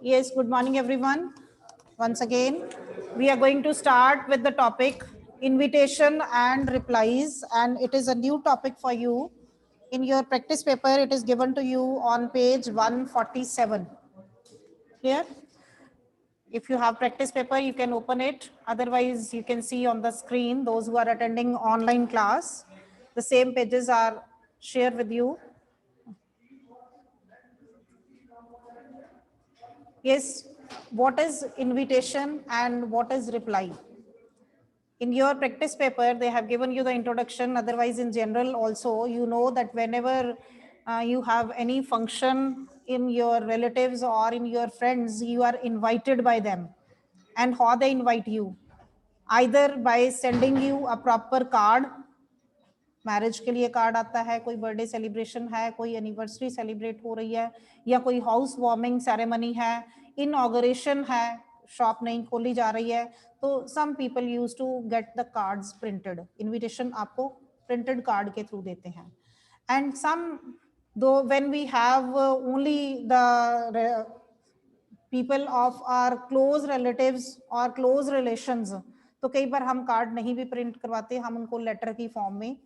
Yes, good morning, everyone. Once again, we are going to start with the topic invitation and replies, and it is a new topic for you. In your practice paper, it is given to you on page 147. Clear? If you have practice paper, you can open it. Otherwise, you can see on the screen, those who are attending online class, the same pages are shared with you. Yes, what is invitation and what is reply? In your practice paper, they have given you the introduction. Otherwise, in general also, you know that whenever you have any function in your relatives or in your friends, you are invited by them. And how they invite you? Either by sending you a proper card, marriage के लिए card आता है, कोई birthday celebration है, कोई anniversary celebrate हो रही है, या कोई हाउस वार्मिंग सेरेमनी है, इनॉग्रेशन है, शॉप नहीं खोली जा रही है, तो some people use to get the cards printed. Invitation आपको प्रिंटेड कार्ड के थ्रू देते हैं. And some though when we have only the people of our close relatives और क्लोज रिलेशंस, तो कई बार हम कार्ड नहीं भी प्रिंट करवाते, हम उनको लेटर की फॉर्म में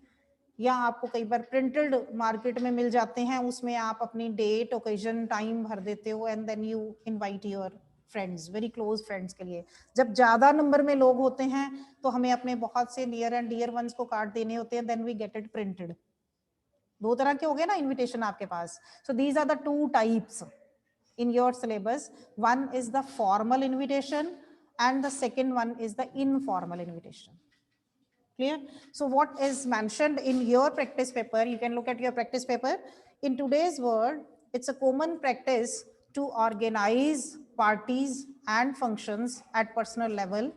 या आपको कई बार प्रिंटेड मार्केट में मिल जाते हैं, उसमें आप अपनी डेट, ओकेजन, टाइम भर देते हो and then you invite your friends, very close friends के लिए. जब ज्यादा नंबर में लोग होते हैं तो हमें अपने बहुत से नियर एंड डियर वंस को कार्ड देने होते हैं, then we get it printed. दो तरह के हो गए ना इनविटेशन आपके पास. So these are the two types in your syllabus. One is the formal invitation and the second one is the informal invitation. Clear? So what is mentioned in your practice paper, you can look at your practice paper. In today's world, it's a common practice to organize parties and functions at personal level.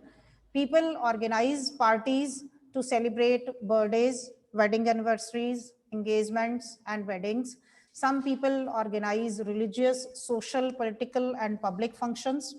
People organize parties to celebrate birthdays, wedding anniversaries, engagements, and weddings. Some people organize religious, social, political, and public functions.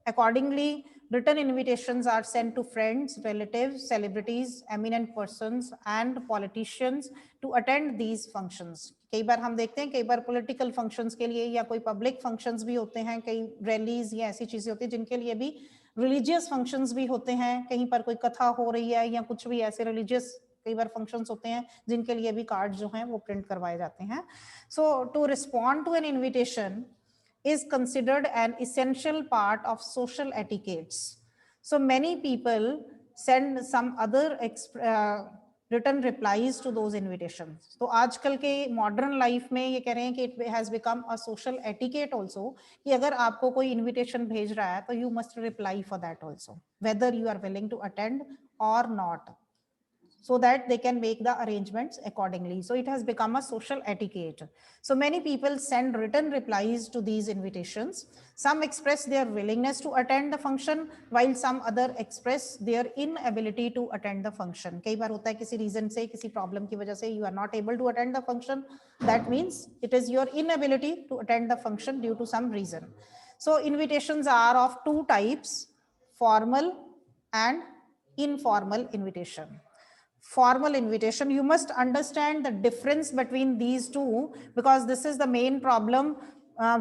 Accordingly, written invitations are sent to friends, relatives, celebrities, eminent persons, and politicians to attend these functions. कई बार हम देखते हैं, कई बार political functions के लिए या कोई public functions भी होते हैं, कई rallies या ऐसी चीजें होती हैं जिनके लिए भी religious functions भी होते हैं, कहीं पर कोई कथा हो रही है या कुछ भी ऐसे religious कई बार फंक्शंस होते हैं जिनके लिए भी कार्ड जो हैं वो प्रिंट करवाए जाते हैं. So to respond to an invitation is considered an essential part of social etiquettes. So many people send some other written replies to those invitations. तो आजकल के modern life में ये कह रहे हैं कि it has become a social etiquette also कि अगर आपको कोई invitation भेज रहा है तो you must reply for that also, whether you are willing to attend or not, so that they can make the arrangements accordingly. So it has become a social etiquette. So many people send written replies to these invitations. Some express their willingness to attend the function, while some other express their inability to attend the function. कई बार होता है किसी reason से, किसी problem की वजह से you are not able to attend the function. That means it is your inability to attend the function due to some reason. So invitations are of two types, formal and informal invitation. Formal invitation, you must understand the difference between these two, because this is the main problem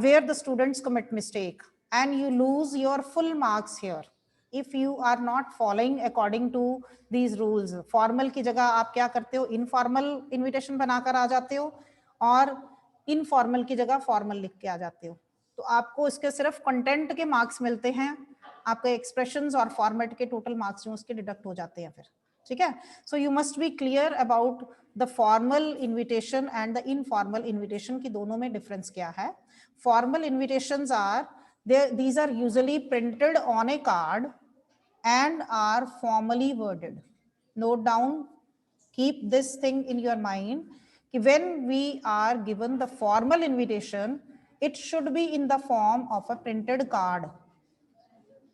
where the students commit mistake and you lose your full marks here if you are not following according to these rules. Formal की जगह आप क्या करते हो, informal invitation बनाकर आ जाते हो और informal की जगह formal लिख के आ जाते हो. तो आपको इसके सिर्फ कंटेंट के मार्क्स मिलते हैं, आपके एक्सप्रेशंस और फॉर्मेट के टोटल मार्क्स जो उसके डिडक्ट हो जाते हैं फिर. ठीक है. So you must be clear about the formal invitation and the informal invitation की दोनों में डिफरेंस क्या है. Formal invitations are these are usually printed on a card and are formally worded. Note down, keep this thing in your mind, when we are given the formal invitation, it should be in the form of a printed card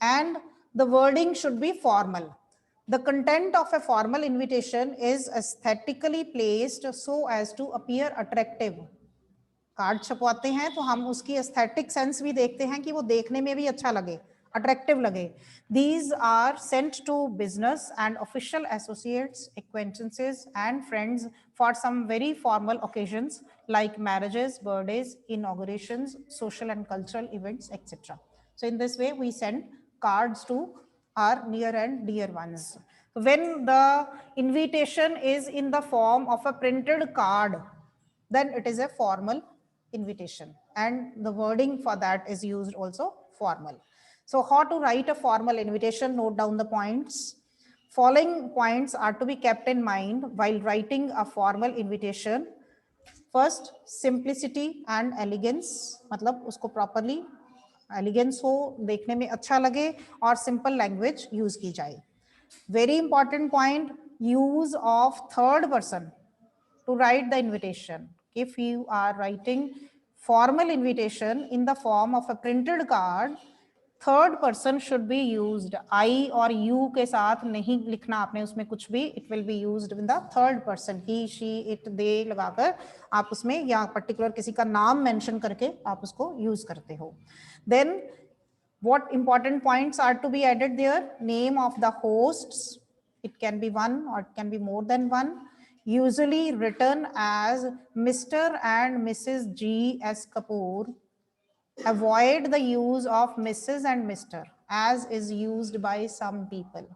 and the wording should be formal. The content of a formal invitation is aesthetically placed so as to appear attractive. Card छपवाते हैं तो हम उसकी aesthetic sense भी देखते हैं कि वो देखने में भी अच्छा लगे, अट्रैक्टिव लगे. These are sent to business and official associates, acquaintances and friends for some very formal occasions like marriages, birthdays, inaugurations, social and cultural events, etc. So in this way we send cards to our near and dear ones. When the invitation is in the form of a printed card, then it is a formal invitation, and the wording for that is used also formal. So how to write a formal invitation? Note down the points. Following points are to be kept in mind while writing a formal invitation. First, simplicity and elegance, मतलब उसको properly elegance हो, देखने में अच्छा लगे और simple language use की जाए. Very important point, use of third person to write the invitation. If you are writing formal invitation in the form of a printed card, third person should be used. I और you के साथ नहीं लिखना आपने उसमें कुछ भी. It will be used in the third person. He, she, it, they लगाकर आप उसमें या particular किसी का नाम mention करके आप उसको use करते हो. Then what important points are to be added there? Name of the hosts. It can be one or it can be more than one. Usually written as Mr. and Mrs. G. S. Kapoor. Avoid the use of Mrs. and Mr. as is used by some people.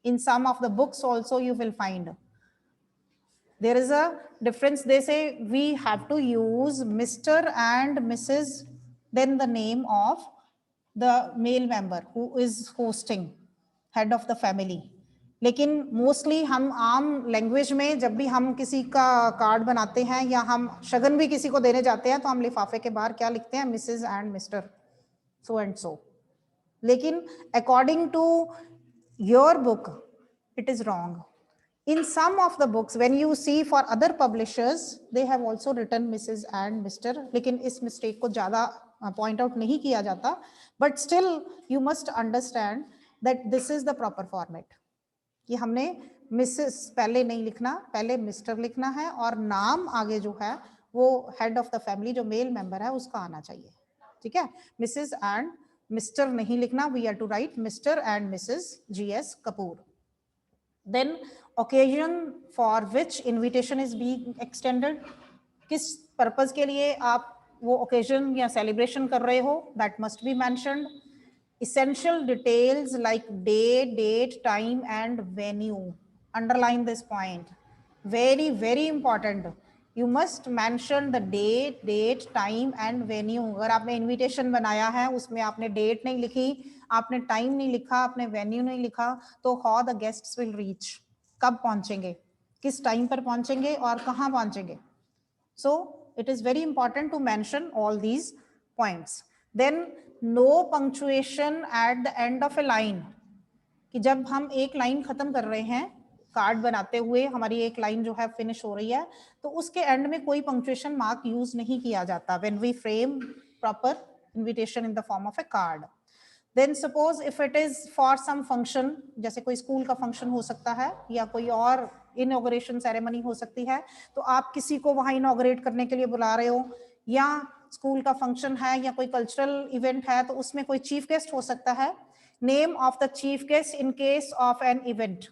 In some of the books also you will find there is a difference. They say we have to use Mr. and Mrs. then the name of the male member who is hosting, head of the family. लेकिन mostly हम आम language में जब भी हम किसी का card बनाते हैं या हम शगन भी किसी को देने जाते हैं तो हम लिफाफे के बाहर क्या लिखते हैं? Mrs and Mr so and so. लेकिन according to your book it is wrong. In some of the books, when you see for other publishers, they have also written Mrs. and Mr. लेकिन इस mistake को ज़्यादा point out नहीं किया जाता. But still, you must understand that this is the proper format. कि हमने Mrs. पहले नहीं लिखना, पहले Mr. लिखना है और नाम आगे जो है वो head of the family जो male member है उसका आना चाहिए. ठीक है? Mrs. and Mr. नहीं लिखना. We are to write Mr. and Mrs. G.S. Kapoor. Then occasion for which invitation is being extended. किस पर्पस के लिए आप वो occasion या celebration कर रहे हो, that must be mentioned. Essential details like day, date, time and venue. Underline this point. Very, very important. You must mention the date, time and venue. अगर आपने invitation बनाया है उसमें आपने date नहीं लिखी, आपने time नहीं लिखा, आपने venue नहीं लिखा, तो how the guests will reach? कब पहुंचेंगे, किस टाइम पर पहुंचेंगे और कहां पहुंचेंगे? So it is very important to mention all these points. Then no punctuation at the end of a line. कि जब हम एक लाइन खत्म कर रहे हैं कार्ड बनाते हुए, हमारी एक लाइन जो है फिनिश हो रही है, तो उसके एंड में कोई पंक्चुएशन मार्क यूज नहीं किया जाता when we frame proper invitation in the form of a card. Then suppose if it is for some function, जैसे कोई स्कूल का फंक्शन हो सकता है या कोई और इनॉग्रेशन सेरेमनी हो सकती है, तो आप किसी को वहां इनॉग्रेट करने के लिए बुला रहे हो, या स्कूल का फंक्शन है या कोई कल्चरल इवेंट है तो उसमें कोई चीफ गेस्ट हो सकता है. Name of the chief guest in case of an event,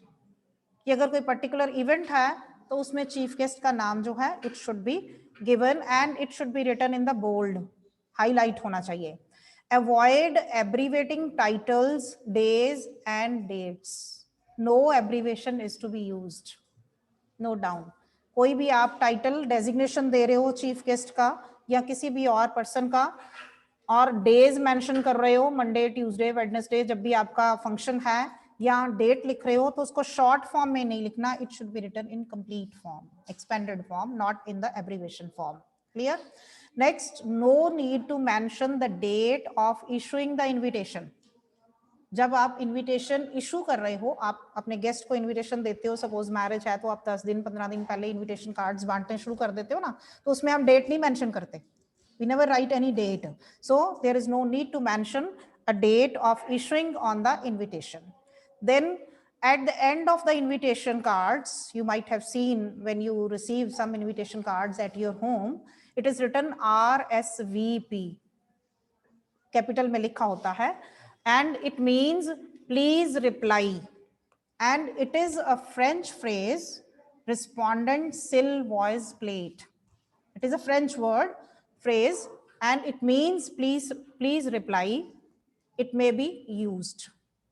कि अगर कोई पर्टिकुलर इवेंट है तो उसमें चीफ गेस्ट का नाम जो है it should be given and it should be written in the bold, highlight होना चाहिए. Avoid abbreviating titles, days and dates. No abbreviation is to be used. Note down. कोई भी आप टाइटल डेजिग्नेशन दे रहे हो चीफ गेस्ट का या किसी भी और पर्सन का और डेज मेंशन कर रहे हो, मंडे, ट्यूसडे, वेडनेसडे, जब भी आपका फंक्शन है, या डेट लिख रहे हो तो उसको शॉर्ट फॉर्म में नहीं लिखना. It should be written in complete form, expanded form, not in the abbreviation form. Clear? Next, no need to mention the date of issuing the invitation. जब आप इन्विटेशन इशू कर रहे हो, आप अपने गेस्ट को इन्विटेशन देते हो, सपोज मैरिज है तो आप 10 दिन 15 दिन पहले इन्विटेशन कार्ड्स बांटने शुरू कर देते हो ना, तो उसमें आप डेट नहीं मेंशन करते. We never write any date. So there is no need to mention a date of issuing on the invitation. Then at the end of the invitation cards, you might have seen when you receive some invitation cards at your home, it is written RSVP, capital में लिखा होता है, and it means please reply, and it is a French phrase, respondent s'il vous plaît. It is a French word phrase and it means please reply. it may be used.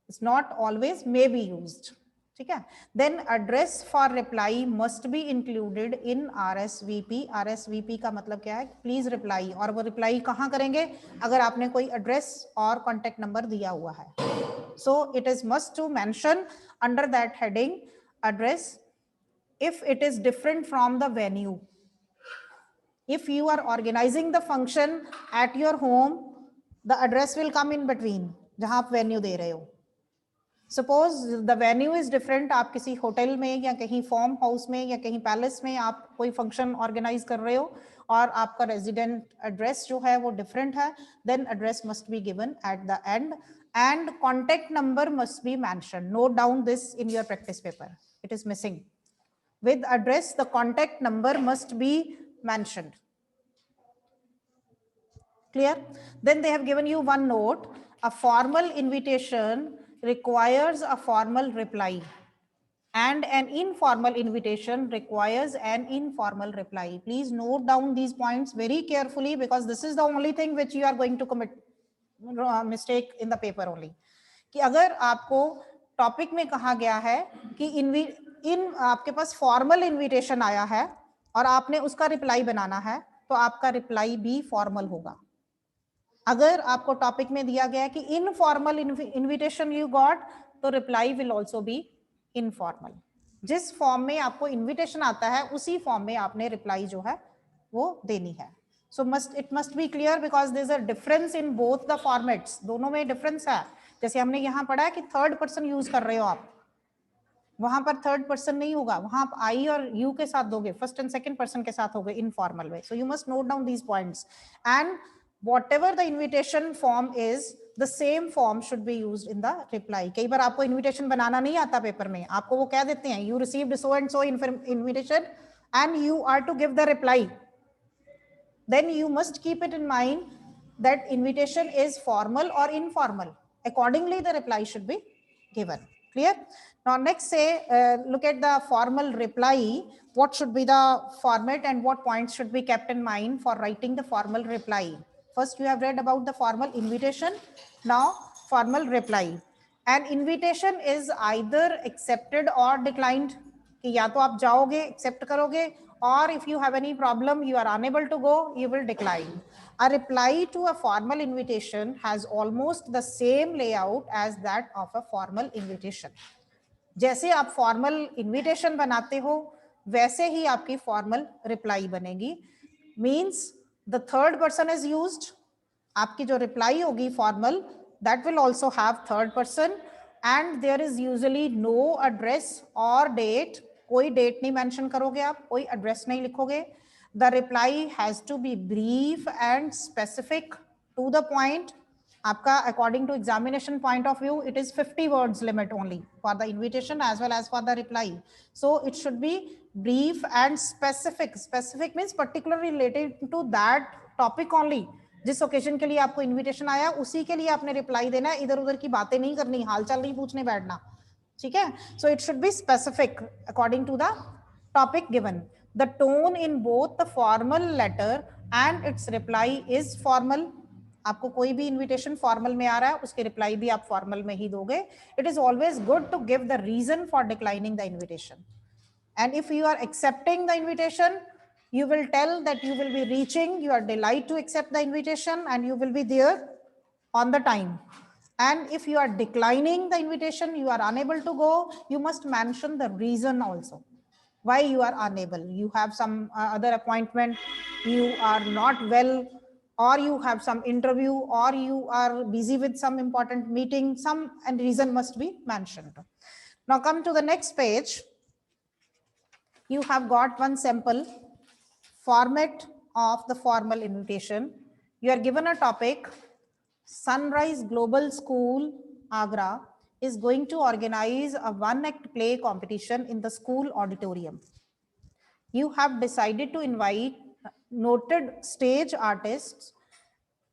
It's not always, may be used. ठीक है. Then address for reply must be included in RSVP. RSVP का मतलब क्या है? Please reply. और वो reply कहाँ करेंगे? अगर आपने कोई address और contact number दिया हुआ है. So it is must to mention under that heading address if it is different from the venue. If you are organizing the function at your home, the address will come in between जहाँ आप venue दे रहे हो. Suppose the venue is different, आप किसी hotel में या कहीं farm house में या कहीं पैलेस में आप कोई फंक्शन ऑर्गेनाइज कर रहे हो और आपका रेजिडेंट एड्रेस जो है वो डिफरेंट है, then address must be given at the end and contact number must be mention. Note down this in your practice paper, it is missing. With address the contact number must be mentioned. Clear? Then they have given you one note. A formal invitation requires a formal reply and an informal invitation requires an informal reply. Please note down these points very carefully because this is the only thing which you are going to commit mistake in the paper only. कि अगर आपको topic में कहा गया है कि आपके पास formal invitation आया है और आपने उसका रिप्लाई बनाना है तो आपका रिप्लाई भी फॉर्मल होगा. अगर आपको टॉपिक में दिया गया कि इनफॉर्मल इनविटेशन यू गॉट तो reply will also be informal. जिस फॉर्म में आपको इनविटेशन आता है उसी फॉर्म में आपने रिप्लाई जो है वो देनी है. So it must be clear because there is a difference in both the formats. दोनों में डिफरेंस है. जैसे हमने यहाँ पढ़ा है कि थर्ड पर्सन यूज कर रहे हो आप, वहां पर थर्ड पर्सन नहीं होगा, वहां आप आई और यू के साथ दोगे, फर्स्ट एंड सेकंड पर्सन के साथ होगे informal way. So you must note down these points and whatever the invitation form is, the same form should be used in the reply. कई बार आपको invitation बनाना नहीं आता पेपर में, आपको वो कह देते हैं you received so and so invitation and you are to give the reply. Then you must keep it in mind that invitation is formal or informal. Accordingly the reply should be given. Clear? Now next say look at the formal reply. What should be the format and what points should be kept in mind for writing the formal reply? First, you have read about the formal invitation. Now, formal reply. An invitation is either accepted or declined. कि या तो आप जाओगे, accept करोगे, or if you have any problem, you are unable to go, you will decline. A reply to a formal invitation has almost the same layout as that of a formal invitation. जैसे आप formal invitation बनाते हो, वैसे ही आपकी formal reply बनेगी. Means the third person is used. आपकी जो reply होगी formal, that will also have third person and there is usually no address or date. कोई date नहीं mention करोगे आप, कोई address नहीं लिखोगे. The reply has to be brief and specific to the point. आपका according to examination point of view, it is 50 words limit only for the invitation as well as for the reply. So it should be brief and specific. Specific means particularly related to that topic only. जिस occasion के लिए आपको invitation आया उसी के लिए आपने reply देना है, इधर उधर की बातें नहीं करनी, हालचाल नहीं पूछने बैठना. ठीक है? So it should be specific according to the topic given. The tone in both the formal letter and its reply is formal. आपको कोई भी इनविटेशन फॉर्मल में आ रहा है उसके रिप्लाई भी आप फॉर्मल में ही दोगे. It is always good to give the reason for declining the invitation. And if you are accepting the invitation you will tell that you will be reaching, you are delighted to accept the invitation and you will be there on the time. And if you are declining the invitation, you are unable to go, you must mention the reason also why you are unable. You have some other appointment, you are not well, or you have some interview, or you are busy with some important meeting, some and reason must be mentioned. Now come to the next page. You have got one sample format of the formal invitation. You are given a topic. Sunrise Global School, Agra is going to organize a one-act play competition in the school auditorium. You have decided to invite noted stage artist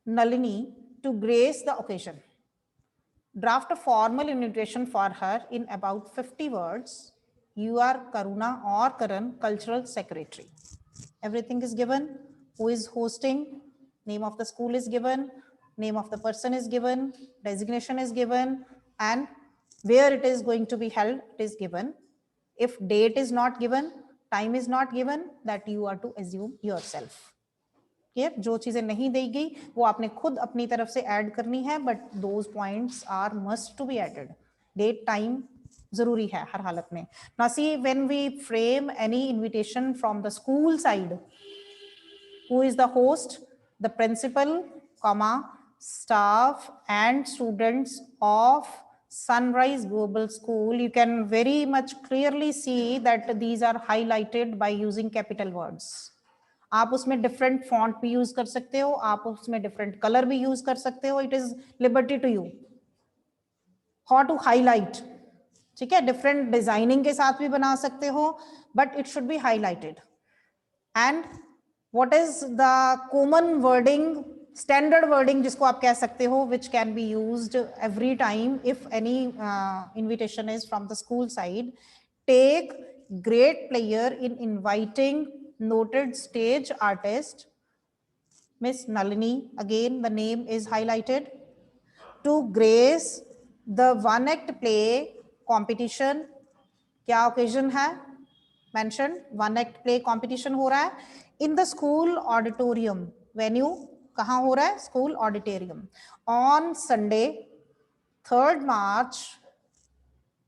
Nalini to grace the occasion. Draft a formal invitation for her in about 50 words. You are Karuna or Karan, Cultural Secretary. Everything is given. Who is hosting? Name of the school is given. name of the person is given, designation is given, and where it is going to be held, it is given. If date is not given, time is not given, that you are to assume yourself. Clear, जो चीजें नहीं दी गई वो आपने खुद अपनी तरफ से ऐड करनी है, but those points are must to be added. Date time जरूरी है हर हालत में. Now see when we frame any invitation from the school side, who is the host? The principal, comma, staff and students of Sunrise Global School. You can very much clearly see that these are highlighted by using capital words. आप उसमें different font भी use कर सकते हो, आप उसमें different colour भी use कर सकते हो. It is liberty to you how to highlight. ठीक है, डिफरेंट डिजाइनिंग के साथ भी बना सकते हो, but it should be highlighted. And what is the common wording, standard wording जिसको आप कह सकते हो, which can be used every time if any invitation is from the school side. Take great player in inviting noted stage artist Miss Nalini, again the name is highlighted, to grace the one act play competition. क्या occasion है? Mentioned, one act play competition हो रहा है in the school auditorium. Venue कहाँ हो रहा है? School auditorium on Sunday 3rd March.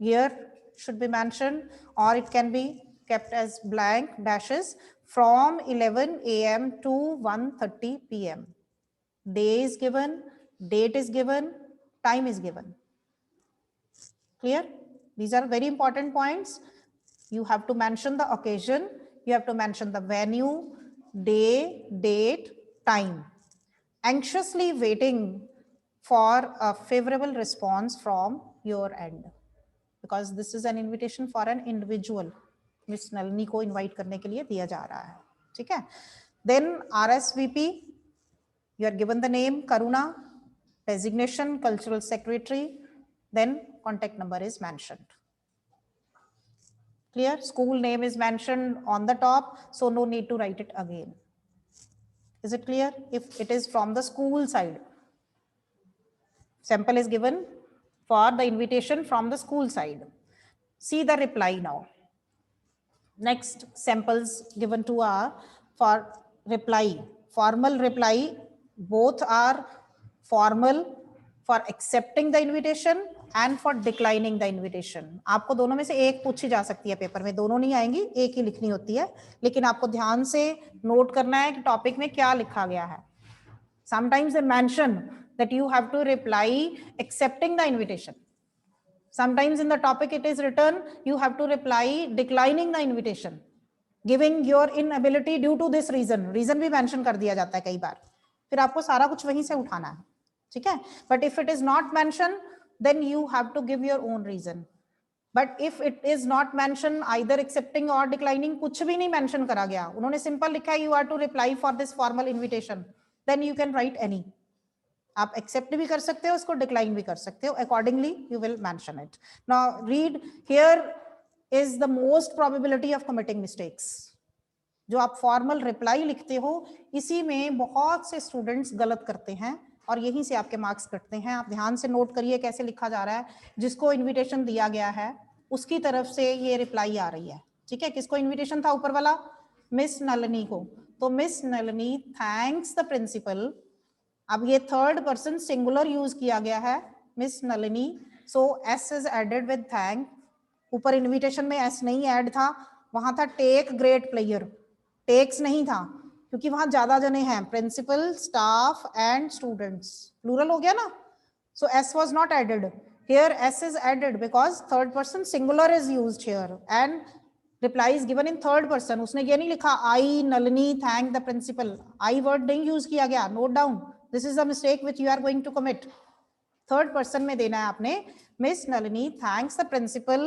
Year should be mentioned, or it can be kept as blank dashes, from 11 a.m. to 1:30 p.m. Day is given, date is given, time is given. Clear? These are very important points. You have to mention the occasion, you have to mention the venue, day, date, time. Anxiously waiting for a favorable response from your end, because this is an invitation for an individual. Miss Nalini को invite करने के लिए दिया जा रहा है. ठीक है. Then RSVP, you are given the name Karuna, designation cultural secretary, then contact number is mentioned. Clear? School name is mentioned on the top, so no need to write it again. Is it clear? If it is from the school side, sample is given for the invitation from the school side. See the reply now. Next samples given to are for reply, formal reply. Both are formal for accepting the invitation and for declining the invitation. आपको दोनों में से एक पूछी जा सकती है paper में, दोनों नहीं आएंगी, एक ही लिखनी होती है, लेकिन आपको ध्यान से नोट करना है कि टॉपिक में क्या लिखा गया है. Sometimes they mention that you have to reply accepting the invitation. Sometimes in the topic it is written you have to reply declining the invitation, giving your inability due to this reason. Reason भी mention कर दिया जाता है कई बार, फिर आपको सारा कुछ वहीं से उठाना है. ठीक है. But if it is not mentioned, then you have to give your own reason. But if it is not mentioned, either accepting or declining, कुछ भी नहीं mention करा गया, उन्होंने simple लिखा है you are to reply for this formal invitation, then you can write any. आप accept भी कर सकते हो, उसको डिक्लाइन भी कर सकते हो, accordingly you will mention it. Now read, here is the most probability of committing mistakes. जो आप फॉर्मल रिप्लाई लिखते हो, इसी में बहुत से स्टूडेंट्स गलत करते हैं और यहीं से आपके मार्क्स कटते हैं. आप ध्यान से नोट करिए कैसे लिखा जा रहा है. जिसको इन्विटेशन दिया गया है उसकी तरफ से ये रिप्लाई आ रही है. ठीक है. किसको इन्विटेशन था ऊपर वाला? मिस नलिनी को. तो Miss Nalini thanks the principal. अब ये थर्ड पर्सन सिंगुलर यूज किया गया है, Miss Nalini, so S is added with thank. ऊपर इनविटेशन में एस नहीं ऐड था, वहां था टेक ग्रेट प्लेयर, टेक्स नहीं था क्योंकि वहां ज्यादा जने हैं, principal, staff and students, plural हो गया ना. So S was not added here. S is added because third person singular is used here and reply is given in third person. उसने ये नहीं लिखा I Nalini thank the principal, I word नहीं use किया गया. Note down, this is a mistake which you are going to commit. Third person में देना है आपने, Miss Nalini thanks the principal,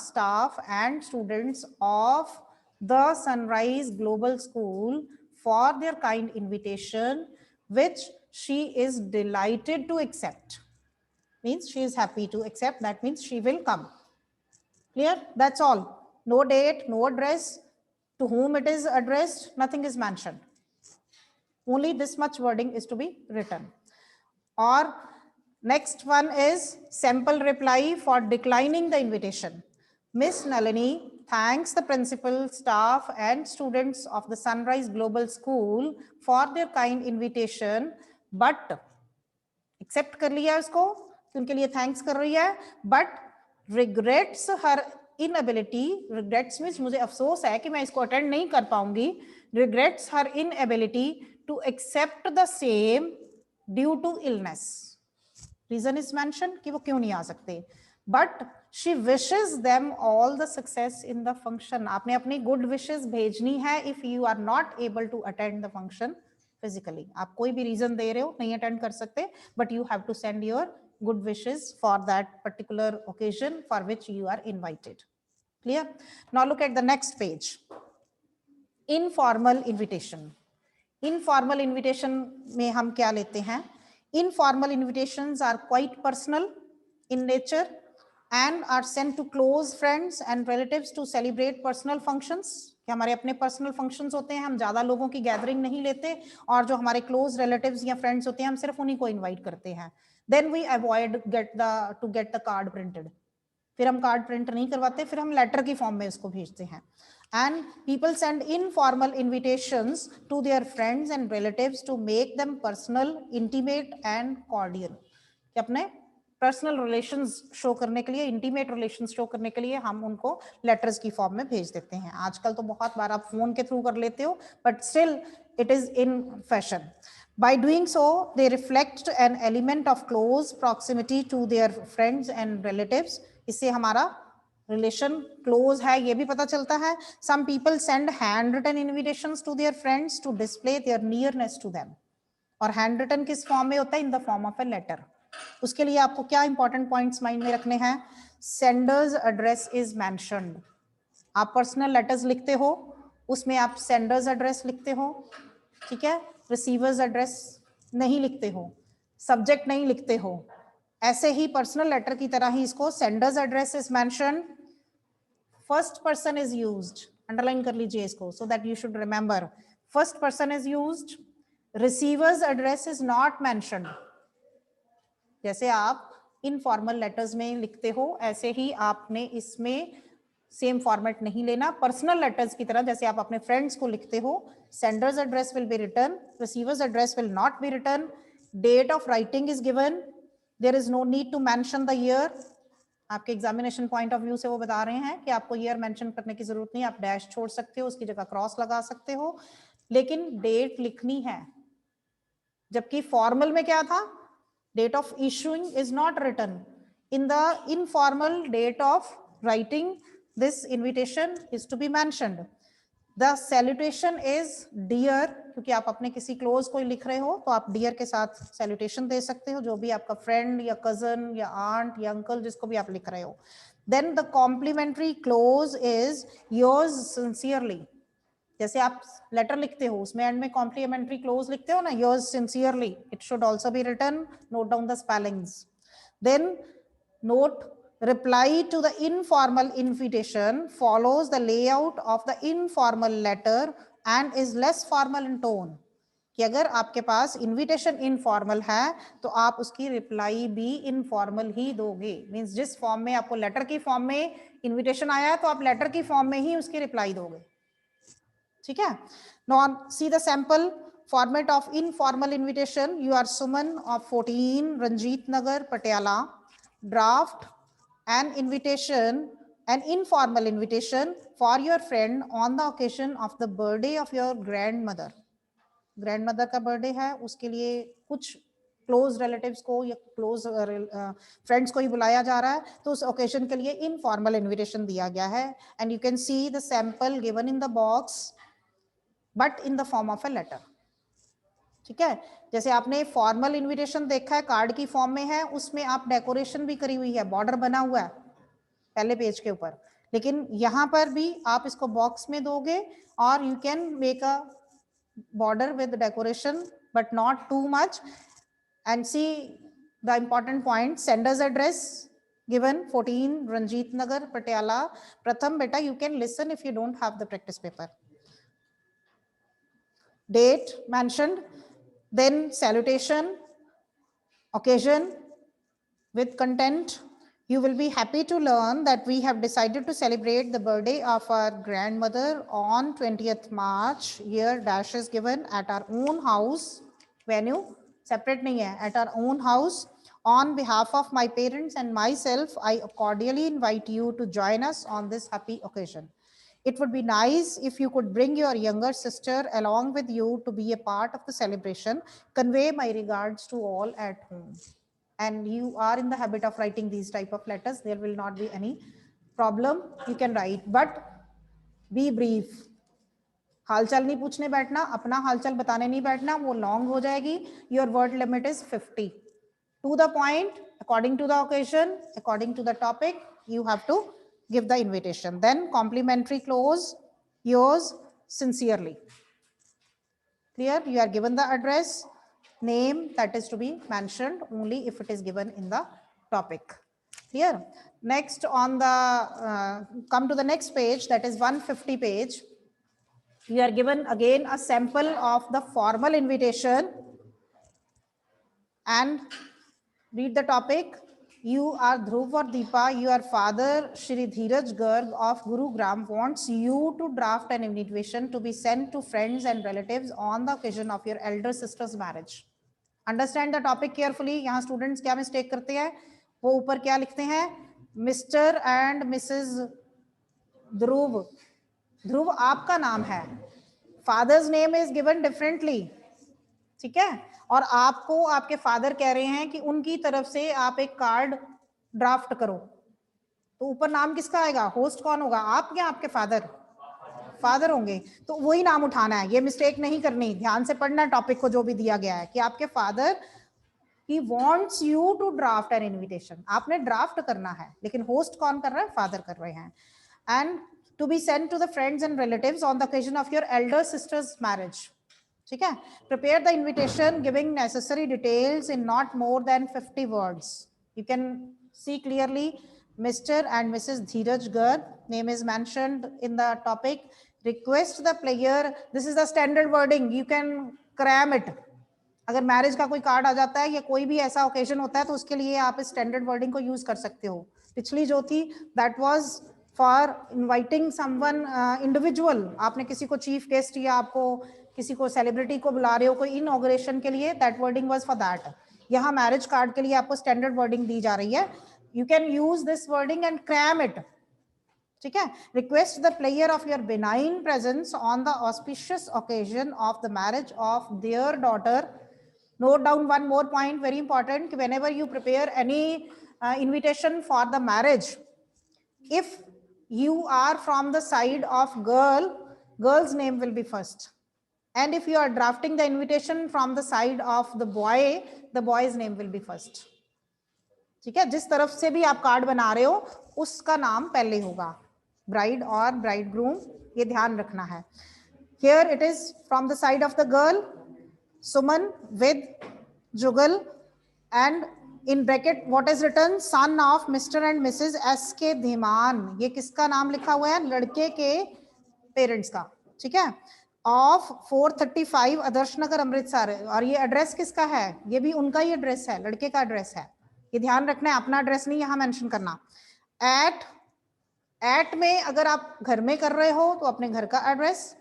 staff and students of the Sunrise Global School for their kind invitation, which she is delighted to accept. Means she is happy to accept. That means she will come. Clear? That's all. No date, no address, to whom it is addressed, nothing is mentioned. Only this much wording is to be written. और next one is sample reply for declining the invitation. Miss Nalini thanks the principal, staff and students of the Sunrise Global School for their kind invitation, but accept कर लिया उसको, उनके लिए thanks कर रही है, but regrets her inability, regrets means मुझे अफसोस है कि मैं इसको attend नहीं कर पाऊंगी, regrets her inability to accept the same due to illness. Reason is mentioned कि वो क्यों नहीं आ सकते, but she wishes them all the success in the function. आपने अपनी good wishes भेजनी है if you are not able to attend the function physically. आप कोई भी reason दे रहे हो नहीं attend कर सकते, but you have to send your good wishes for that particular occasion for which you are invited. Clear? Now look at the next page. Informal invitation. Informal invitation में हम क्या लेते हैं? Informal invitations are quite personal in nature and are sent to close friends and relatives to celebrate personal functions. कि हमारे अपने personal functions होते हैं, हम ज़्यादा लोगों की gathering नहीं लेते, और जो हमारे close relatives या friends होते हैं हम सिर्फ उन्हीं को invite करते हैं. Then we avoid to get the card printed. फिर हम कार्ड प्रिंट नहीं करवाते, फिर हम लेटर की फॉर्म में इसको भेजते हैं. And people send informal invitations to their friends and relatives to make them personal, intimate and cordial. कि अपने पर्सनल रिलेशंस शो करने के लिए, इंटीमेट रिलेशंस शो करने के लिए हम उनको लेटर्स की फॉर्म में भेज देते हैं. आजकल तो बहुत बार आप फोन के थ्रू कर लेते हो, but still it is in fashion. By doing so, they reflect an element of close proximity to their friends and relatives. इससे हमारा रिलेशन क्लोज है ये भी पता चलता है. Some people send handwritten invitations to their friends to display their nearness to them. और handwritten किस फॉर्म में होता है? In the form of a letter. उसके लिए आपको क्या इंपॉर्टेंट पॉइंट्स माइंड में रखने हैं? Sender's address is mentioned. आप पर्सनल लेटर्स लिखते हो, उसमें आप सेंडर्स एड्रेस लिखते हो, ठीक है. रिसीवर्स एड्रेस नहीं लिखते हो, सब्जेक्ट नहीं लिखते हो. ऐसे ही पर्सनल लेटर की तरह ही इसको sender's address is mentioned, first person is used. Underline कर लीजिए इसको so that you should remember. First person is used. Receiver's address is not mentioned. जैसे आप इनफॉर्मल लेटर्स में लिखते हो ऐसे ही आपने इसमें सेम फॉर्मेट नहीं लेना. पर्सनल लेटर्स की तरह जैसे आप अपने फ्रेंड्स को लिखते हो, sender's address will be written, receiver's address will not be written, date of writing is given, there is no need to mention the year. आपके एग्जामिनेशन पॉइंट ऑफ व्यू से वो बता रहे हैं कि आपको ईयर मेंशन करने की जरूरत नहीं, आप डैश छोड़ सकते हो, उसकी जगह क्रॉस लगा सकते हो, लेकिन डेट लिखनी है. जबकि फॉर्मल में क्या था? Date of issuing is not written. In the informal, date of writing this invitation is to be mentioned. The salutation is dear, क्योंकि आप अपने किसी क्लोज कोई लिख रहे हो तो आप dear के साथ salutation दे सकते हो, जो भी आपका friend या cousin या aunt या uncle जिसको भी आप लिख रहे हो. Then the complimentary close is yours sincerely. जैसे आप लेटर लिखते हो उसमें एंड में कॉम्प्लीमेंट्री क्लोज लिखते हो ना, yours sincerely, it should also be written. Note down the spellings. Then note reply to the informal invitation follows the layout of the informal letter and is less formal in tone. कि अगर आपके पास invitation informal है तो आप उसकी reply भी informal ही दोगे. Means जिस फॉर्म में आपको लेटर की फॉर्म में इनविटेशन आया है तो आप लेटर की फॉर्म में ही उसकी रिप्लाई दोगे. ठीक है. Now see the sample format of informal invitation. You are Suman of 14 Ranjit Nagar, Patiala. Draft an invitation, an informal invitation for your friend on the occasion of the birthday of your grandmother. Grandmother का birthday है, उसके लिए कुछ close relatives को या close friends को ही बुलाया जा रहा है, तो उस ओकेजन के लिए इनफॉर्मल इनविटेशन दिया गया है. And you can see the sample given in the box but in the form of a letter. ठीक है. जैसे आपने फॉर्मल इनविटेशन देखा है कार्ड की फॉर्म में है, उसमें आप डेकोरेशन भी करी हुई है, बॉर्डर बना हुआ है पहले पेज के ऊपर, लेकिन यहां पर भी आप इसको बॉक्स में दोगे और you can make a border with decoration but not too much. And see the important point, sender's address given 14 Ranjit Nagar, Patiala. Pratham beta, you can listen if you don't have the practice paper. Date mentioned, then salutation, occasion with content. You will be happy to learn that we have decided to celebrate the birthday of our grandmother on 20th March. Here dash is given at our own house, venue, separate nahi hai, at our own house. On behalf of my parents and myself, I cordially invite you to join us on this happy occasion. It would be nice if you could bring your younger sister along with you to be a part of the celebration. Convey my regards to all at home. And you are in the habit of writing these type of letters, there will not be any problem. You can write, but be brief. हालचाल नहीं पूछने बैठना, अपना हालचाल बताने नहीं बैठना, वो लॉन्ग हो जाएगी. Your word limit is 50. To the point, according to the occasion, according to the topic, you have to give the invitation. Then complimentary close, yours sincerely. Clear? You are given the address, name that is to be mentioned only if it is given in the topic. Clear? Next on the, come to the next page, that is 150 page. You are given again a sample of the formal invitation and read the topic. You are Dhruv or Deepa, your father Shri Dheeraj Garg of Gurugram wants you to draft an invitation to be sent to friends and relatives on the occasion of your elder sister's marriage. Understand the topic carefully. यहाँ students क्या mistake करते हैं, वो ऊपर क्या लिखते हैं, Mr. and Mrs. Dhruv. ध्रुव आपका नाम है, father's name is given differently, ठीक है, और आपको आपके फादर कह रहे हैं कि उनकी तरफ से आप एक कार्ड ड्राफ्ट करो, तो ऊपर नाम किसका आएगा, होस्ट कौन होगा, आप या आपके फादर, फादर होंगे, तो वही नाम उठाना है, ये मिस्टेक नहीं करनी, ध्यान से पढ़ना टॉपिक को जो भी दिया गया है कि आपके father he wants you to draft an invitation, आपने ड्राफ्ट करना है, लेकिन होस्ट कौन कर रहा है, फादर कर रहे हैं, and to be sent to the friends and relatives on the occasion of your elder sister's marriage. ठीक है, prepare the invitation giving necessary details in not more than 50 words. You can see clearly Mr. and Mrs. Dheeraj Garg, name is mentioned in the topic. Request the player, this is the standard wording, you can cram it. अगर marriage का कोई card आ जाता है या कोई भी ऐसा occasion होता है तो उसके लिए आप इस स्टैंडर्ड वर्डिंग को यूज कर सकते हो. पिछली जो थी that was for inviting someone individual, आपने किसी को चीफ गेस्ट या आपको किसी को सेलिब्रिटी को बुला रहे हो कोई इनऑग्रेशन के लिए, that wording was for that. यहाँ मैरिज कार्ड के लिए आपको स्टैंडर्ड वर्डिंग दी जा रही है, you can use this wording and cram it. ठीक है, request the pleasure of your benign presence on the auspicious occasion of the marriage of their daughter. Note down one more point, very important. Whenever you prepare any invitation for the marriage, if you are from the side of girl, girl's name will be first. And if you are drafting the invitation from the side of the boy's name will be first. ठीक है, जिस तरफ से भी आप card बना रहे हो उसका नाम पहले होगा, ब्राइड और ब्राइडग्रूम, ये ध्यान रखना है. Here it is from the side of the girl, Suman with Jugal, and in bracket what is written, son of Mr. and Mrs. S.K. Dhiman. ये किसका नाम लिखा हुआ है, लड़के के पेरेंट्स का. ठीक है, ऑफ 435 आदर्श नगर अमृतसर, और ये एड्रेस किसका है, ये भी उनका ही एड्रेस है, लड़के का एड्रेस है, ये ध्यान रखना है, अपना एड्रेस नहीं यहाँ मेंशन करना. एट में अगर आप घर में कर रहे हो तो अपने घर का एड्रेस,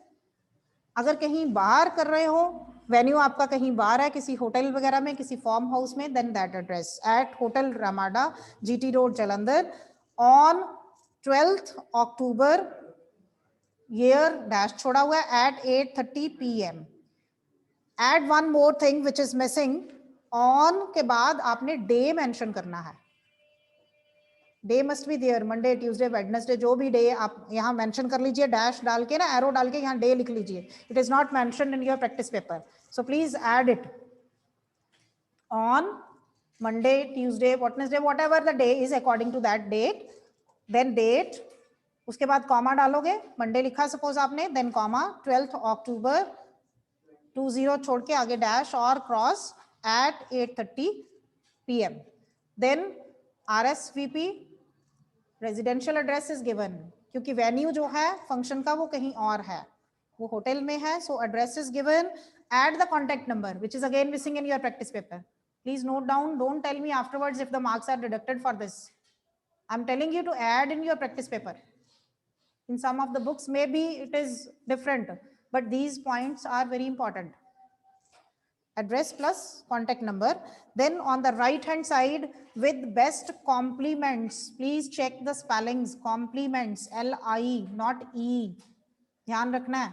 अगर कहीं बाहर कर रहे हो, वेन्यू आपका कहीं बाहर है, किसी होटल वगैरह में, किसी फार्म हाउस में, then that address. At hotel Ramada, GT road Jalandhar, on 12th October, year dash छोड़ा हुआ है, at 8:30 PM. Add one more thing which is missing, on के बाद आपने डे मेंशन करना है, day must be there, Monday Tuesday Wednesday, जो भी डे आप यहाँ मेंशन कर लीजिए, डैश डाल के ना, एरो डाल के यहाँ डे लिख लीजिए. It is not mentioned in your practice paper, so please add it. On Monday Tuesday Wednesday, whatever the day is according to that date, then date, उसके बाद कॉमा डालोगे, मंडे लिखा suppose आपने, then comma, 12th अक्टूबर 20 छोड़ के आगे dash और cross, at 8:30 PM. Then RSVP, residential address is given, क्योंकि वेन्यू जो है फंक्शन का वो कहीं और है, वो होटल में है, so address is given. Add the contact number which is again missing in your practice paper. Please note down. Don't tell me afterwards if the marks are deducted for this. I'm telling you to add in your practice paper. In some of the books, maybe it is different, but these points are very important. Address plus contact number. Then on the right hand side, with best compliments, please check the spellings. Compliments, LI, not E. ध्यान रखना है,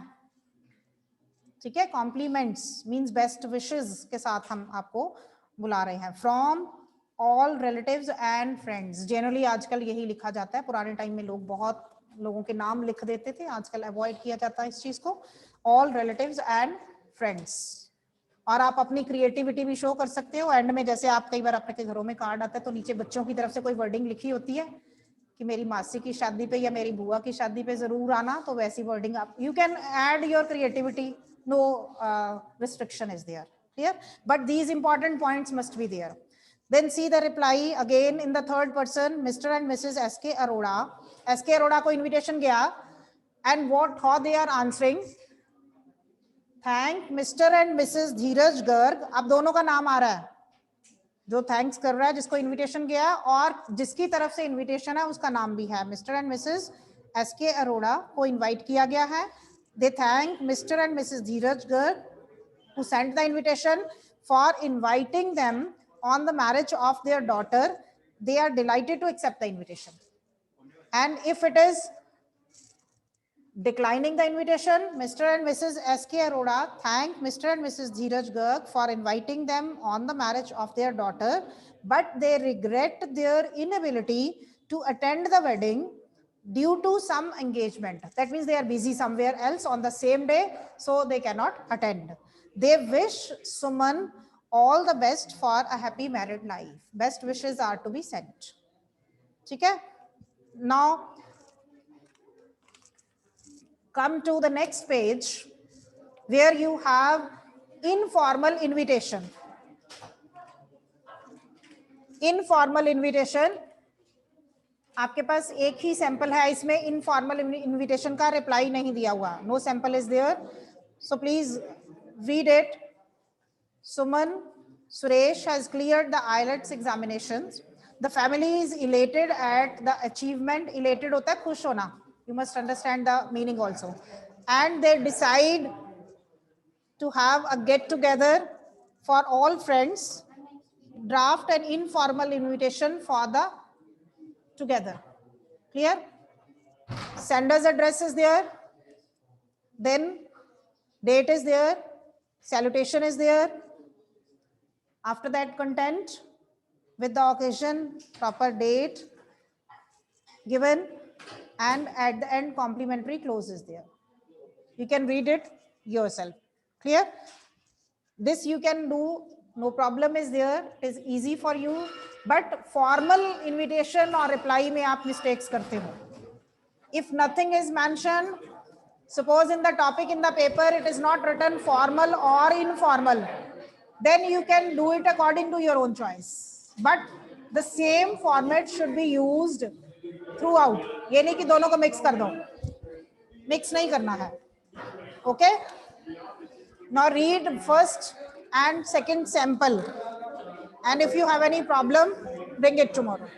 ठीक है. Compliments means best wishes के साथ हम आपको बुला रहे हैं. From all relatives and friends. Generally आजकल यही लिखा जाता है. पुराने टाइम में लोग बहुत लोगों के नाम लिख देते थे, आजकल अवॉइड किया जाता है इस चीज को. All relatives and friends. और आप अपनी क्रिएटिविटी भी शो कर सकते हो. एंड में जैसे आप कई बार अपने घरों में कार्ड आता है तो नीचे बच्चों की तरफ से कोई वर्डिंग लिखी होती है कि मेरी मासी की शादी पे या मेरी बुआ की शादी पे जरूर आना, तो वैसी वर्डिंग आप you can add your creativity. No restriction is there. Clear? But these important points must be there. Then see the reply again in the third person. Mr. and Mrs. S.K. Arora. S.K. Arora को invitation गया, and what how they are answering? Thank Mr. and Mrs. धीरज गर्ग. अब दोनों का नाम आ रहा है, जो thanks कर रहा है, जिसको इनविटेशन गया, और जिसकी तरफ से इनविटेशन है उसका नाम भी है. Mr and Mrs SK Arora को इनवाइट किया गया है. They thank Mr and Mrs Dheeraj Garg who sent the invitation for inviting them on the marriage of their daughter. They are delighted to accept the invitation. And if it is declining the invitation, Mr. and Mrs. S.K. Arora thank Mr. and Mrs. Dheeraj Garg for inviting them on the marriage of their daughter, but they regret their inability to attend the wedding due to some engagement. That means they are busy somewhere else on the same day, so they cannot attend. They wish Suman all the best for a happy married life. Best wishes are to be sent. ठीक है? Now come to the next page where you have informal invitation. Informal invitation, आपके पास एक ही sample है, इसमें informal invitation का reply नहीं दिया हुआ. No sample is there, so please read it. Suman Suresh has cleared the IELTS examinations. The family is elated at the achievement. Elated होता है खुश होना. You must understand the meaning also. And they decide to have a get together for all friends. Draft an informal invitation for the together. Clear? Sender's address is there. Then date is there. Salutation is there. After that, content with the occasion, proper date given, and at the end complimentary close is there. You can read it yourself. Clear? This you can do, no problem is there. It is easy for you. But formal invitation or reply में आप mistakes करते हो. If nothing is mentioned, suppose in the topic in the paper it is not written formal or informal, then you can do it according to your own choice. But the same format should be used throughout. ये नहीं कि दोनों को mix कर दो. Mix नहीं करना है. Okay? Now read first and second sample. And if you have any problem, bring it tomorrow.